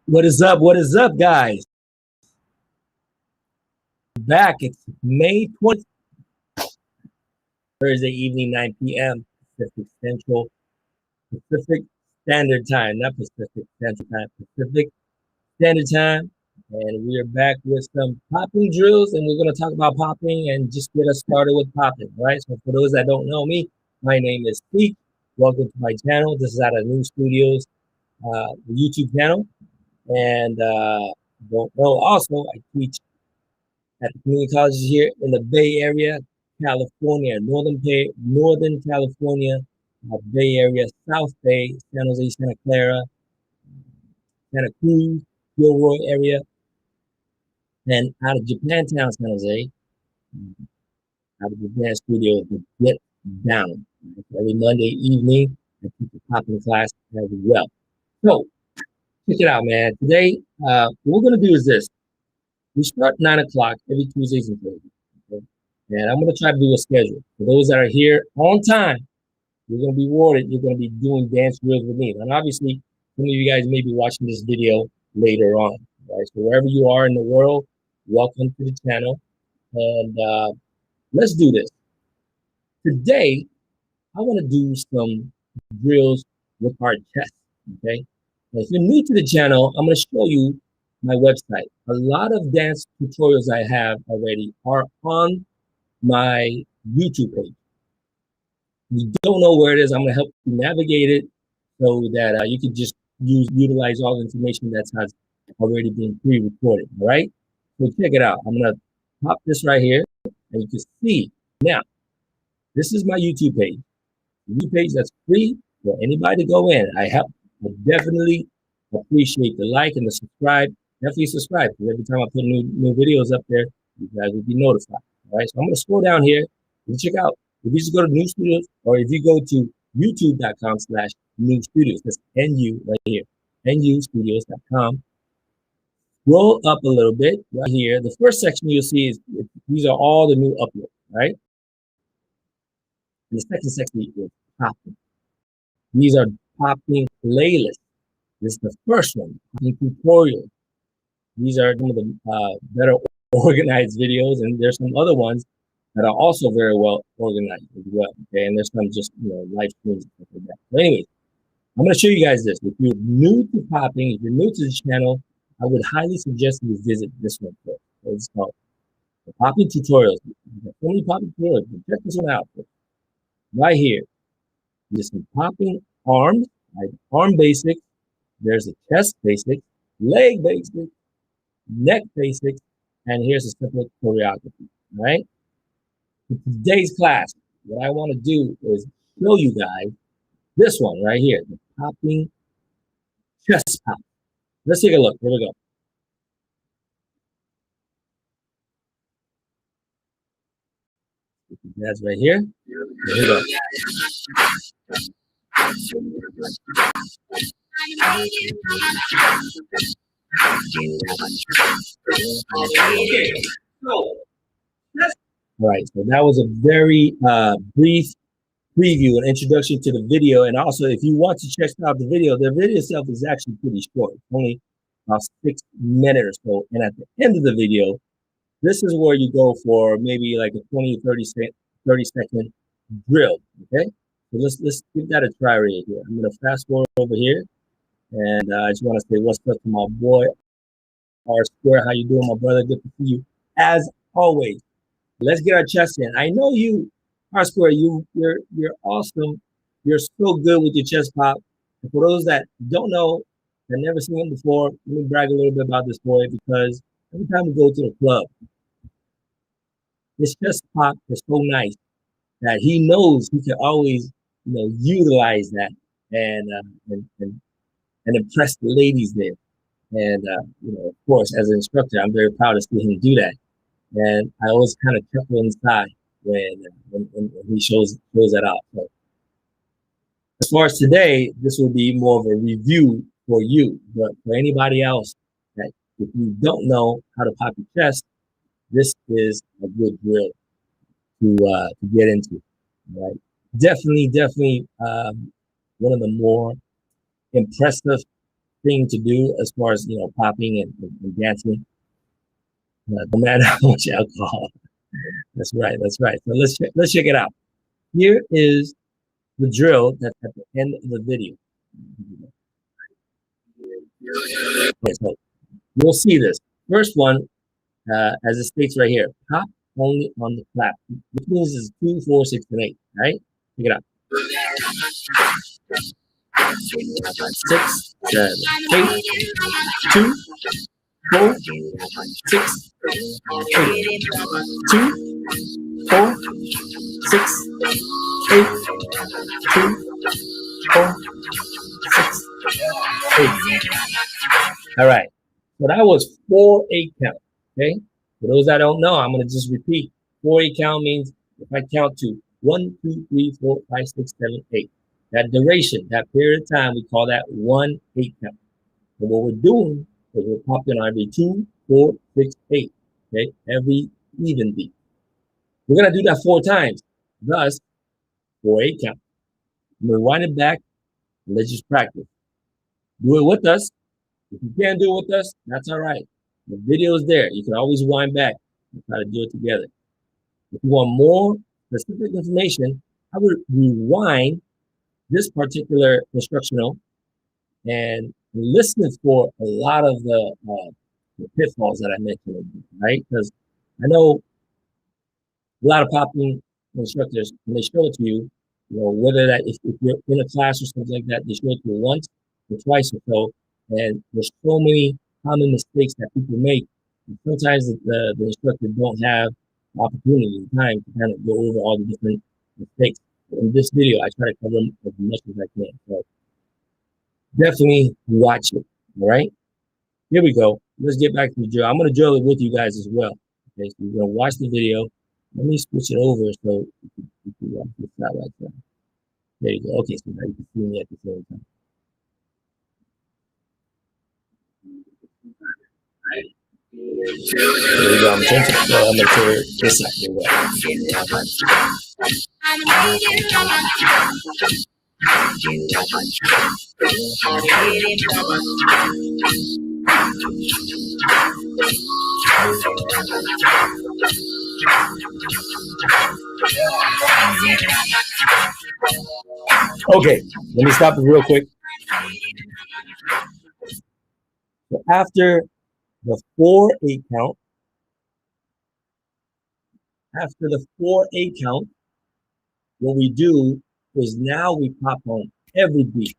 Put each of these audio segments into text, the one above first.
What is up? What is up, guys? Back. It's May 20th, Thursday evening, 9 p.m. Pacific Standard Time, not Pacific Central Time, Pacific Standard Time. And we are back with some popping drills, and we're going to talk about popping and just get us started with popping, right? So for those that don't know me, my name is Pete. Welcome to my channel. This is out of New Studios, the YouTube channel. And don't know, also, I teach at the community colleges here in the Bay Area, California, Northern California, Bay Area, South Bay, San Jose, Santa Clara, Santa Cruz, Gilroy area, and out of Japantown, San Jose, out of the Japan studio to Get Down. Every Monday evening, I teach a popping class as well. So, check it out, man. Today, what we're going to do is this. We start 9 o'clock every Tuesdays and Thursdays. Okay? And I'm going to try to do a schedule. For those that are here on time, you're going to be rewarded. You're going to be doing dance drills with me. And obviously, some of you guys may be watching this video later on. Right? So wherever you are in the world, welcome to the channel. And let's do this. Today, I want to do some drills with our chest. Okay. And if you're new to the channel, I'm going to show you my website. A lot of dance tutorials I have already are on my YouTube page. If you don't know where it is, I'm going to help you navigate it so that you can just utilize all the information that has already been pre-recorded. All right. So check it out. I'm going to pop this right here, and you can see now. This is my YouTube page. The YouTube page that's free for anybody to go in. I definitely appreciate the like and the subscribe. Definitely subscribe, because every time I put new videos up there, you guys will be notified. All right, so I'm going to scroll down here and check out. If you just go to New Studios, or if you go to youtube.com/New Studios, that's NU right here, nustudios.com. Scroll up a little bit right here. The first section you'll see is these are all the new uploads, right? And the second section is popping. These are popping playlists. This is the first one, popping tutorials. These are some of the better organized videos, and there's some other ones that are also very well organized as well. Okay, and there's some just live streams and stuff like that. So anyways, I'm going to show you guys this. If you're new to popping, if you're new to the channel, I would highly suggest you visit this one first. So it's called the Popping Tutorials. So many popping tutorials. Check this one out. Right here, there's some popping arms, like arm basics. There's a chest basic, leg basic, neck basics, and here's a simple choreography, right? For today's class, what I want to do is show you guys this one right here, the popping chest pop. Let's take a look. Here we go. That's right here. Here we go. Okay, so all right, so that was a very brief preview and introduction to the video. And also, if you want to check out the video itself is actually pretty short. It's only about 6 minutes or so. And at the end of the video, this is where you go for maybe like a 20 or 30 second drill. Okay, so let's give that a try right here. I'm gonna fast forward over here, and I just want to say what's up to my boy R Square. How you doing, my brother? Good to see you as always. Let's get our chest in. I know you, R Square. You're awesome. You're so good with your chest pop. And for those that don't know, that never seen him before, let me brag a little bit about this boy, because every time we go to the club, his chest pop is so nice that he knows he can always, utilize that and impress the ladies there. And of course, as an instructor, I'm very proud to see him do that. And I always kind of chuckle inside when he shows that out. So as far as today, this will be more of a review for you. But for anybody else, that if you don't know how to pop your chest, this is a good drill to get into. Right? Definitely, one of the more impressive thing to do as far as, you know, popping and dancing. No matter how much alcohol. That's right. That's right. So let's check it out. Here is the drill that's at the end of the video. Okay, so you'll see this. First one, as it states right here, pop only on the clap, which means it's 2, 4, 6, and 8, right? Check it out. 6, 7, 8, 2, 4, 6, 8, 2, 4, 6, 8, 2, 4, 6, 8. All right. So that was 4/8 count. Okay. For those that don't know, I'm going to just repeat. 4/8 count means if I count to 1, 2, 3, 4, 5, 6, 7, 8. That duration, that period of time, we call that 1/8 count. And what we're doing is we're popping on every 2, 4, 6, 8. Okay. Every even beat. We're going to do that 4 times. Thus, 4/8 count. Rewind it back. And let's just practice. Do it with us. If you can't do it with us, that's all right. The video is there. You can always wind back and try to do it together. If you want more specific information, I would rewind this particular instructional and listen for a lot of the pitfalls that I mentioned, right? Because I know a lot of popping instructors, when they show it to you, you know, whether that if you're in a class or something like that, they show it to you once or twice or so, and there's so many common mistakes that people make. And sometimes the instructor don't have opportunity and time to kind of go over all the different mistakes. But in this video, I try to cover them as much as I can. So definitely watch it. All right. Here we go. Let's get back to the drill. I'm going to drill it with you guys as well. Okay, so you're going to watch the video. Let me switch it over so you can watch this side right there. There you go. Okay, so now you can see me at the same time. There we go. I'm changing it. I'm going to turn this side. There we Okay, let me stop it real quick. So after the 4/8 count, what we do is now we pop on every beat.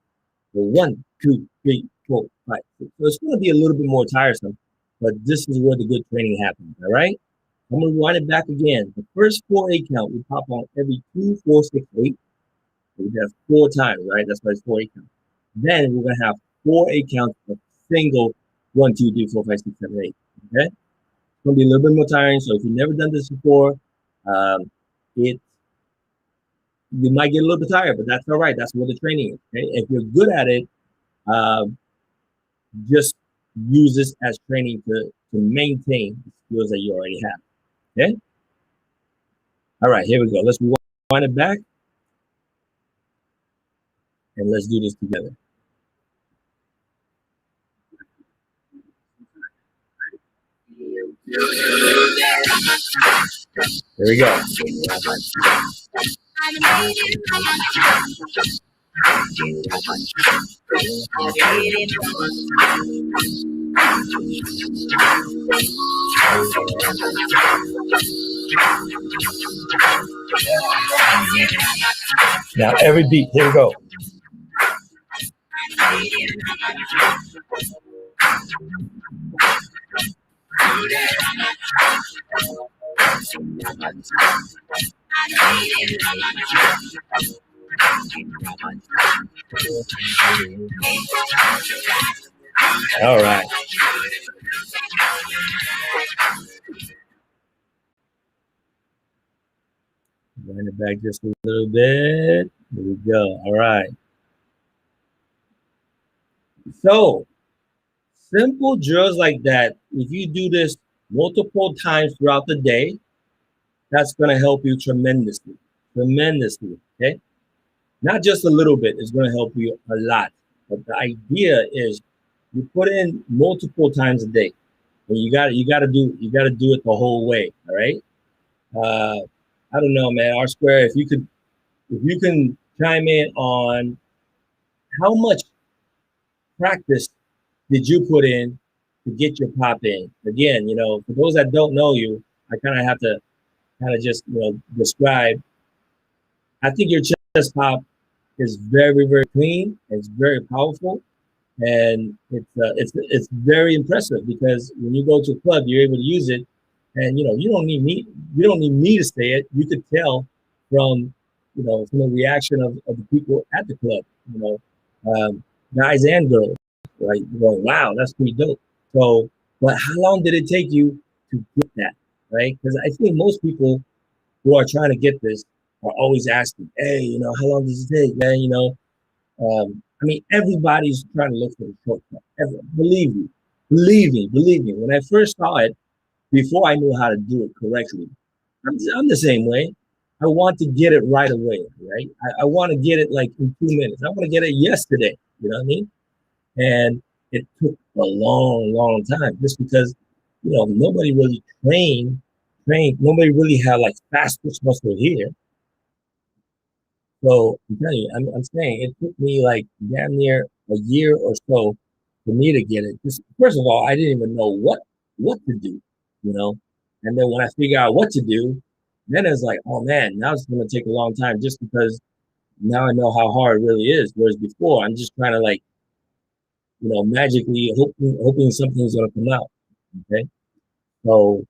So 1, 2, 3, 4, 5, 6. So it's going to be a little bit more tiresome, but this is where the good training happens. All right. I'm going to rewind it back again. The first 4/8 count, we pop on every 2, 4, 6, 8. So we have 4 times, right? That's why it's 4/8 count. Then we're going to have 4/8 counts of single 1, 2, 3, 4, 5, 6, 7, 8. Okay. It's going to be a little bit more tiring. So if you've never done this before, you might get a little bit tired, but that's all right. That's where the training is. Okay. If you're good at it, just use this as training to maintain the skills that you already have. Okay. All right, here we go. Let's rewind it back. And let's do this together. There we go. Now every beat, here we go. All right. Wind it back just a little bit. There we go. All right. So simple drills like that, if you do this multiple times throughout the day, that's going to help you tremendously. Okay. Not just a little bit, it's going to help you a lot. But the idea is you put in multiple times a day, and you got to do it the whole way. All right. Uh, I don't know, man. R Square, if you can chime in on how much practice did you put in to get your pop in? Again, for those that don't know you, I kind of have to kind of just describe. I think your chest pop is very, very clean. It's very powerful, and it's very impressive because when you go to a club, you're able to use it, and you don't need me to say it. You could tell from from the reaction of the people at the club, guys and girls, right? Going, wow, that's pretty dope. So, but how long did it take you to get that, right? Because I think most people who are trying to get this are always asking, hey, how long does it take, man? I mean, everybody's trying to look for the shortcut. Believe me. When I first saw it, before I knew how to do it correctly, I'm the same way. I want to get it right away, right? I want to get it like in 2 minutes. I want to get it yesterday. You know what I mean? And it took a long, long time just because, nobody really trained. Nobody really had like fast twitch muscle here. So I'm telling you, I'm saying it took me like damn near a year or so for me to get it. Just, first of all, I didn't even know what to do, you know. And then when I figure out what to do, then it's like, oh man, now it's gonna take a long time just because now I know how hard it really is. Whereas before, I'm just trying to like, magically hoping something's gonna come out. Okay, so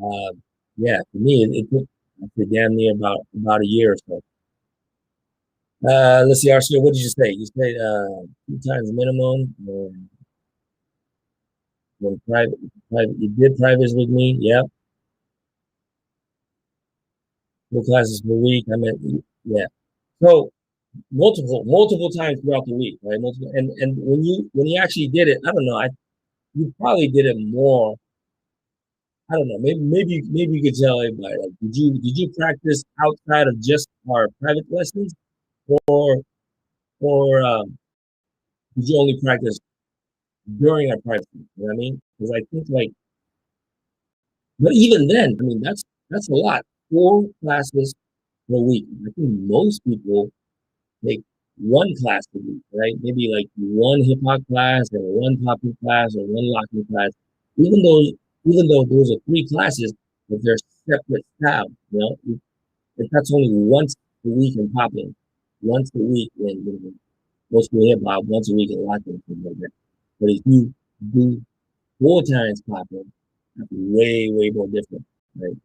uh, yeah, for me, it took I say damn near about a year or so. Let's see, Arsenal. What did you say? You said 2 times minimum. When private, you did privates with me. Yep, 4 classes per week. I mean, yeah. So multiple times throughout the week, right? Multiple, and when you actually did it, I don't know. You probably did it more. I don't know. Maybe you could tell everybody. Like, did you practice outside of just our private lessons, or or did you only practice during our private? You know what I mean? Because I think like, but even then, I mean that's a lot. 4 classes per week. I think most people take one class a week, right? Maybe like one hip hop class or one popping class or one locking class. Even though even though those are 3 classes, but they're separate styles. If that's only once a week in popping, once a week in most people hip hop, once a week in locking, things like that. But if you do 4 times popping, that's way, way more different, right?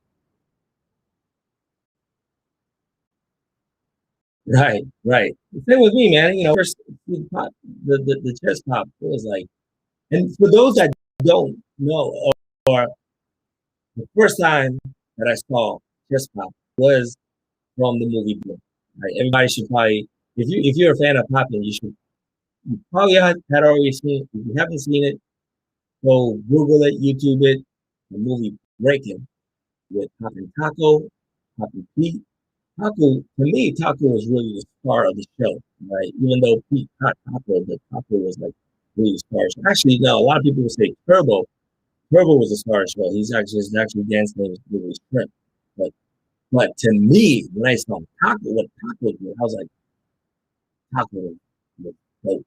Right, right. Same with me, man. First the chest pop, it was like, and for those that don't know, or the first time that I saw chest pop was from the movie Blink. Right? Everybody should probably, if you're a fan of popping, you probably had already seen it. If you haven't seen it, go Google it, YouTube it. The movie Breaking with Poppin' Taco, Poppin' Pete. Taco, to me, Taco was really the star of the show, right? Even though Pete caught Taco, but Taco was like really the star. So actually, no, a lot of people would say Turbo. Turbo was the star of the show. His actual dance name is really Shrimp. But but to me, when I saw Taco, what Taco did, I was like, Taco was dope.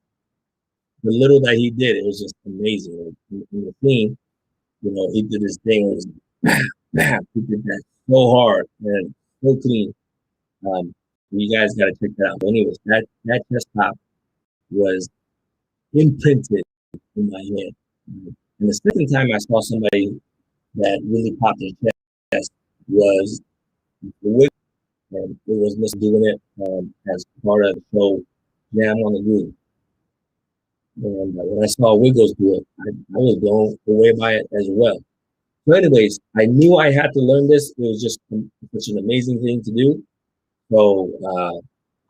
The little that he did, it was just amazing. Like, in the scene, he did his thing. It was bam, bam. He did that so hard and so clean. Um, you guys got to check that out. But anyways, that chest pop was imprinted in my head. And the second time I saw somebody that really popped their chest was the Wick, and it was Mr. doing it as part of the show Jam on the Groove. And when I saw Wiggles do it, I was blown away by it as well. So, anyways, I knew I had to learn this. It was just such an amazing thing to do. So,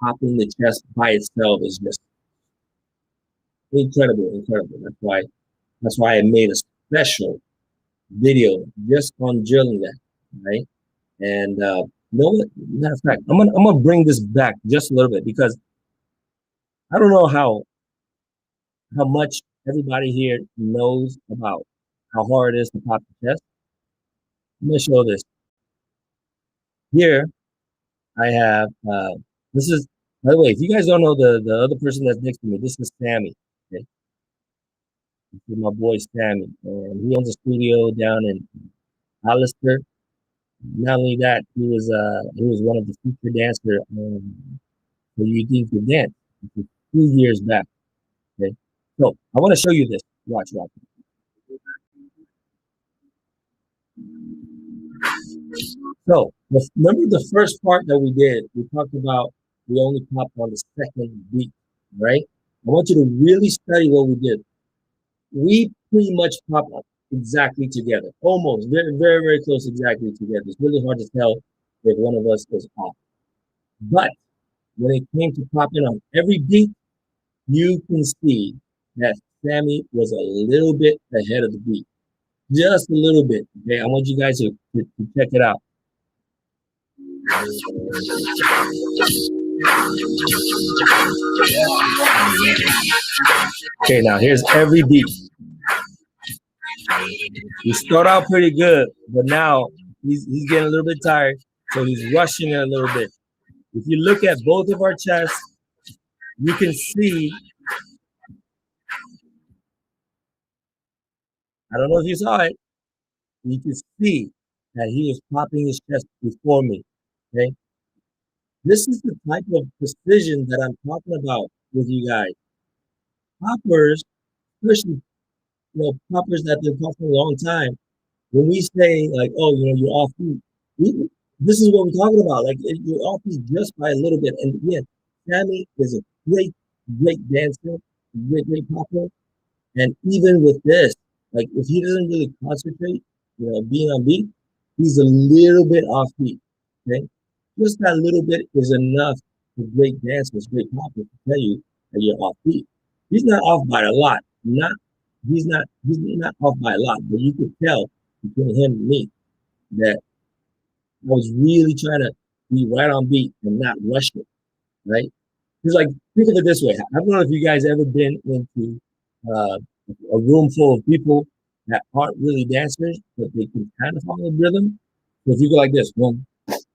popping the chest by itself is just incredible, incredible. That's why I made a special video just on drilling that, right? And matter of fact, I'm gonna bring this back just a little bit because I don't know how much everybody here knows about how hard it is to pop the chest. I'm gonna show this. Here, I have, this is, by the way, if you guys don't know the other person that's next to me, this is Sammy. Okay? This is my boy Sammy, and he owns a studio down in Hollister. Not only that, he was one of the featured dancer for You Think You Dance 2 years back. Okay, so I want to show you this. Watch. So remember the first part that we did? We talked about we only popped on the second beat, right? I want you to really study what we did. We pretty much pop up exactly together, almost very close exactly together. It's really hard to tell if one of us is off. But when it came to popping on every beat, you can see that Sammy was a little bit ahead of the beat, just a little bit. Okay, I want you guys to check it out. Okay, now here's every beat. We start out pretty good, but now he's getting a little bit tired, so he's rushing it a little bit. If you look at both of our chests, you can see, I don't know if you saw it, you can see that he is popping his chest before me, okay? This is the type of precision that I'm talking about with you guys. Poppers, especially, poppers that have been popping a long time, when we say like, oh, you're off beat, this is what we're talking about. Like you're off beat just by a little bit. And again, Sammy is a great dancer, great popper. And even with this, like if he doesn't really concentrate, being on beat, he's a little bit off beat. Okay, just that little bit is enough for great dancers, great poppers to tell you that you're off beat. He's not off by a lot. He's not off by a lot, but you could tell between him and me that I was really trying to be right on beat and not rush it, right? It's like, think of it this way. I don't know if you guys ever been into a room full of people that aren't really dancers, but they can kind of follow the rhythm. So if you go like this, one, it's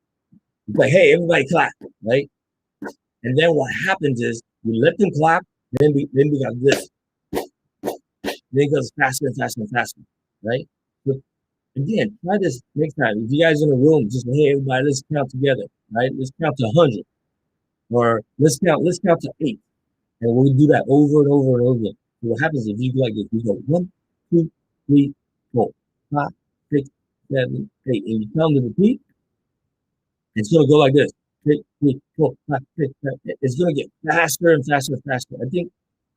like, hey, everybody clap, right? And then what happens is we let them clap, then we got this. Then it goes faster and faster and faster, right? So again, try this next time. If you guys in a room, just hey everybody, let's count together, right? Let's count to 100, or let's count to 8, and we'll do that over and over and over again. So what happens if you go like this? You go 1, 2, 3, 4, 5, 6, 7, 8, and you count to repeat. It's gonna go like this: 3, 3, 4, 5, 6, 7. It's gonna get faster and faster and faster.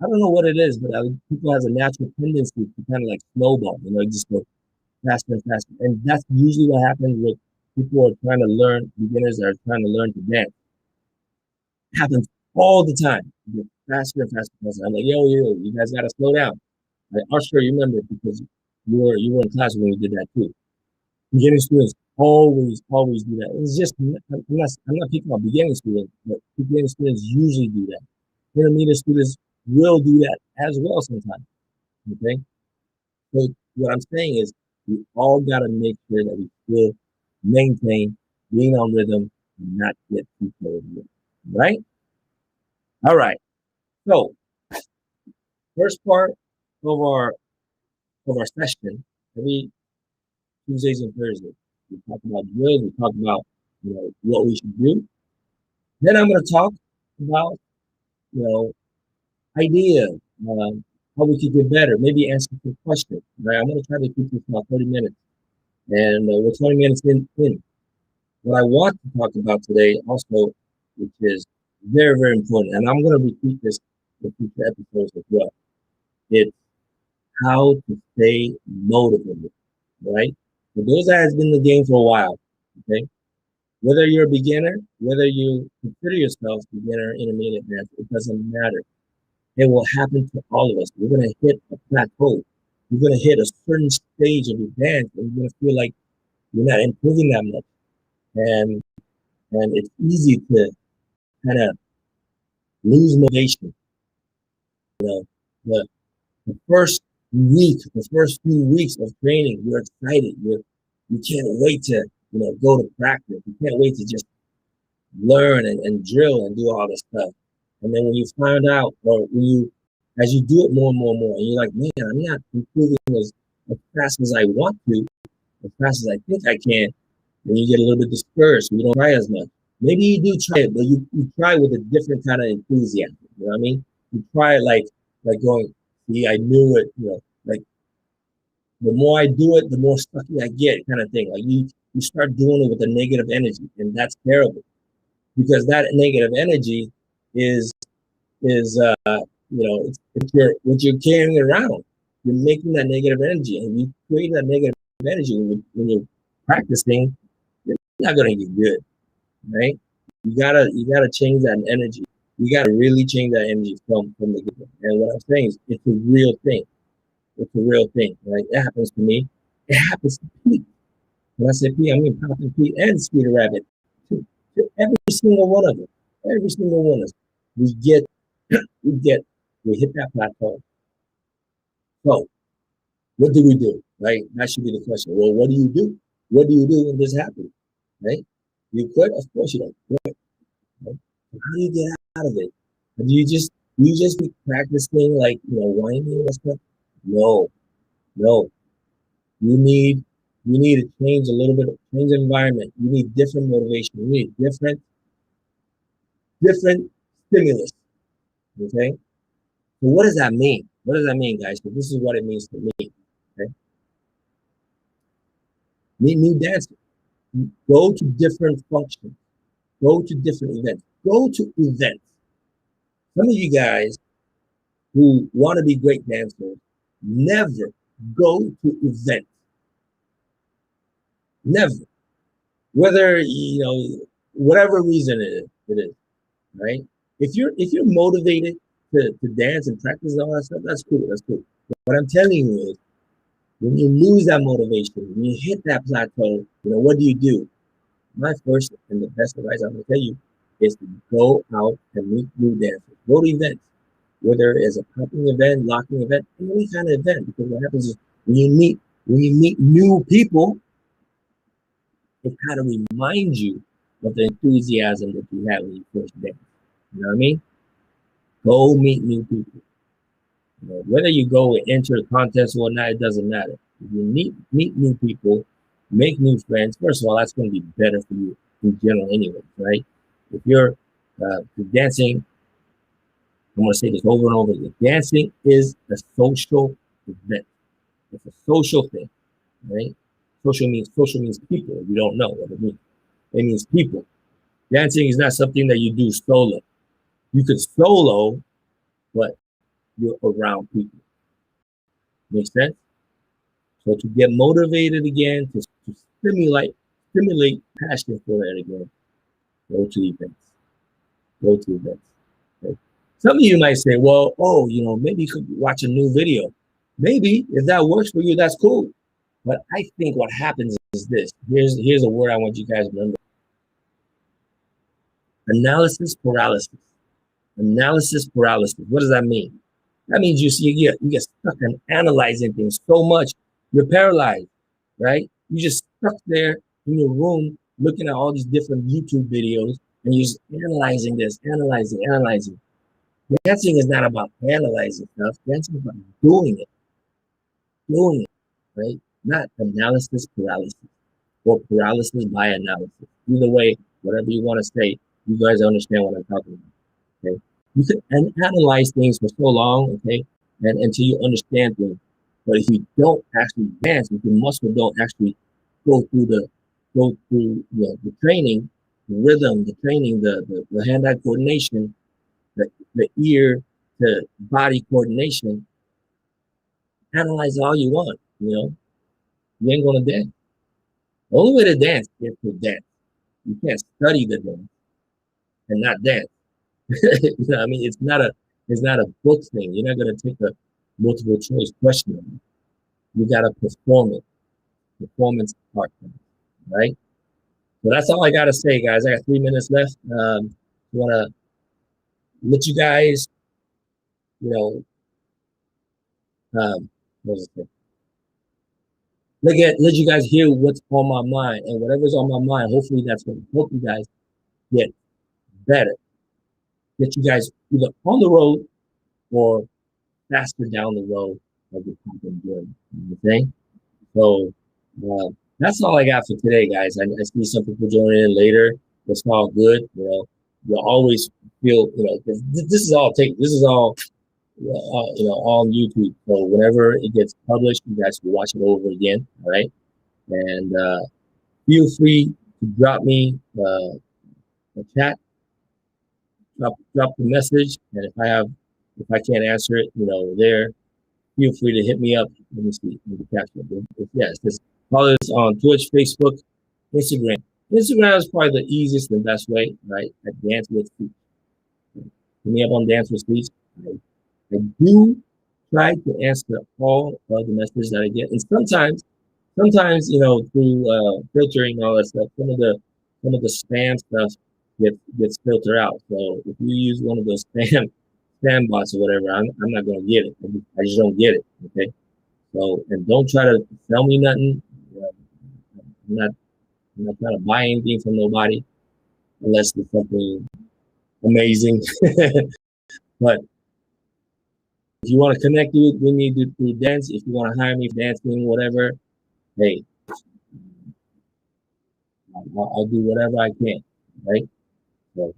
I don't know what it is, but people has a natural tendency to kind of like snowball. Just go faster and faster. And that's usually what happens with people who are trying to learn, beginners that are trying to learn to dance. It happens all the time. You get faster and faster and faster. I'm like, yo, you guys gotta slow down. I'm sure you remember it because you were in class when we did that too. Beginning students always do that. It's just I'm not picking on beginning students, but beginning students usually do that. Intermediate students will do that as well sometimes. Okay. So what I'm saying is we all got to make sure that we still maintain being on rhythm and not get too carried away. Right? All right. So first part of our session, every Tuesdays and Thursdays, we talk about drills, we talk about what we should do. Then I'm going to talk about ideas, how we could get better, maybe answer some questions. Right? I'm going to try to keep this about 30 minutes. And we're 20 minutes in. What I want to talk about today also, which is very important, and I'm going to repeat this in future episodes as well, it's how to stay motivated, right? For those that has been in the game for a while, okay? Whether you're a beginner, whether you consider yourself beginner, intermediate, advanced, it doesn't matter. It will happen to all of us. We're going to hit a plateau. You're going to hit a certain stage of your dance, and you're going to feel like you're not improving that much. And it's easy to kind of lose motivation. The The first week, the first few weeks of training, you're excited. You can't wait to, go to practice. You can't wait to just learn and drill and do all this stuff. And then when you find out, or as you do it more and more and more, and you're like, man, I'm not improving as fast as I want to, as fast as I think I can, then you get a little bit discouraged. So you don't try as much. Maybe you do try it, but you try with a different kind of enthusiasm. You know what I mean? You try it like going, see, I knew it, like the more I do it, the more stucky I get, kind of thing. Like you start doing it with a negative energy, and that's terrible because that negative energy is it's what you're carrying around. You're making that negative energy, and you create that negative energy when you're practicing. You're not gonna get good, right? You gotta change that energy. You gotta really change that energy from the get. And what I'm saying is, it's a real thing. It's a real thing, right? It happens to me. It happens to Pete. When I say Pete, I mean Popping Pete and Speeder Rabbit. To every single one of them. Every single one of us. We hit that plateau. So, what do we do, right? That should be the question. Well, what do you do? What do you do when this happens, right? You quit? Of course you don't quit. Right? How do you get out of it? Do you just be practicing like whining and stuff? No. You need to change a little bit, change the environment. You need different motivation. You need different stimulus. Okay. So what does that mean? What does that mean, guys? So this is what it means to me. Okay. Meet new dancers. Go to different functions. Go to different events. Go to events. Some of you guys who want to be great dancers never go to events. Never. Whether whatever reason it is, right? If you're motivated to dance and practice and all that stuff, that's cool. That's cool. But what I'm telling you is, when you lose that motivation, when you hit that plateau, what do? My first and the best advice I'm going to tell you is to go out and meet new dancers. Go to events, whether it's a popping event, locking event, any kind of event. Because what happens is when you meet new people, it kind of reminds you of the enthusiasm that you had when you first dance. You know what I mean? Go meet new people. Whether you go and enter a contest or not, it doesn't matter. If you meet new people, make new friends, first of all, that's going to be better for you in general anyway, right? If you're dancing, I'm going to say this over and over again. Dancing is a social event. It's a social thing, right? Social means people. If you don't know what it means. It means people. Dancing is not something that you do solo. You could solo, but you're around people. Make sense? So to get motivated again, to stimulate passion for it again, go to events. Go to events. Okay? Some of you might say, well, maybe you could watch a new video. Maybe if that works for you, that's cool. But I think what happens is this. Here's a word I want you guys to remember. Analysis paralysis. Analysis paralysis. What does that mean? That means you get stuck in analyzing things so much, you're paralyzed, right? You just stuck there in your room looking at all these different YouTube videos and you're just analyzing this, analyzing. Dancing is not about analyzing stuff. Dancing is about doing it, right? Not analysis paralysis or paralysis by analysis. Either way, whatever you want to say, you guys understand what I'm talking about, okay? You can analyze things for so long, okay, and until you understand things. But if you don't actually dance, if your muscle don't actually go through the training, the rhythm, the training, the hand-eye coordination, the ear to body coordination, analyze all you want, you ain't gonna dance. The only way to dance is to dance. You can't study the dance and not dance. You know what I mean? It's not a book thing. You're not gonna take a multiple choice question. You gotta perform it. Performance art, right? So that's all I gotta say, guys. I got 3 minutes left. I wanna let you guys, what was it? Let you guys hear what's on my mind, and whatever's on my mind, hopefully that's going to help you guys get better, get you guys either on the road or faster down the road of the popping journey. Okay, so that's all I got for today, guys. I see some people joining in later. It's all good. You'll always feel, this is all on YouTube. So whenever it gets published, you guys can watch it over again. All right. And feel free to drop me a chat, drop the message. And if I can't answer it, there, feel free to hit me up. Let me see. Let me catch it. Yes, just follow us on Twitch, Facebook, Instagram. Instagram is probably the easiest and best way, right? At Dance with Speech. Hit me up on Dance with Speech. I do try to answer all of the messages that I get, and sometimes, through filtering and all that stuff, some of the spam stuff gets filtered out. So if you use one of those spam bots or whatever, I'm not gonna get it. I just don't get it. Okay. So, and don't try to sell me nothing. I'm not trying to buy anything from nobody unless it's something amazing. But if you want to connect with me through dance, if you want to hire me for dancing, whatever, hey, I'll do whatever I can, right? So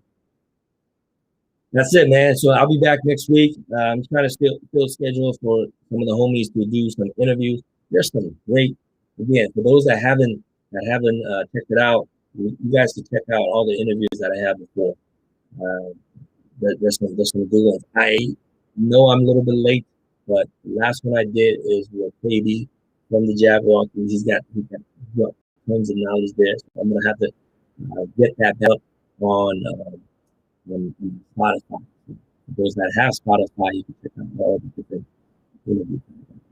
that's it, man. So I'll be back next week. I'm trying to still schedule for some of the homies to do some interviews. There's some great, again, for those that haven't checked it out, you guys can check out all the interviews that I had before. There's some good ones. I know I'm a little bit late, but the last one I did is with KB from the Jaguar. He's got tons of knowledge there. So I'm gonna have to get that up on Spotify. For those that have Spotify, you can check out all the different interviews.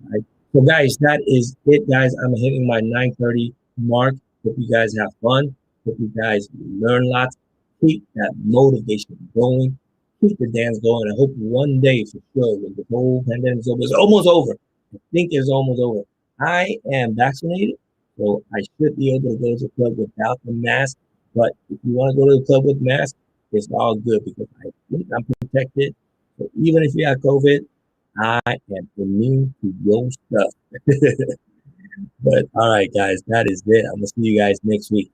Right? So guys, that is it, guys. I'm hitting my 9:30 mark. Hope you guys have fun. Hope you guys learn lots. Keep that motivation going. Keep the dance going. I hope one day for sure when the whole pandemic is over, it's almost over. I think it's almost over. I am vaccinated, so I should be able to go to the club without the mask. But if you want to go to the club with mask, it's all good because I think I'm protected. So even if you have COVID, I am immune to your stuff. But all right, guys, that is it. I'm gonna see you guys next week.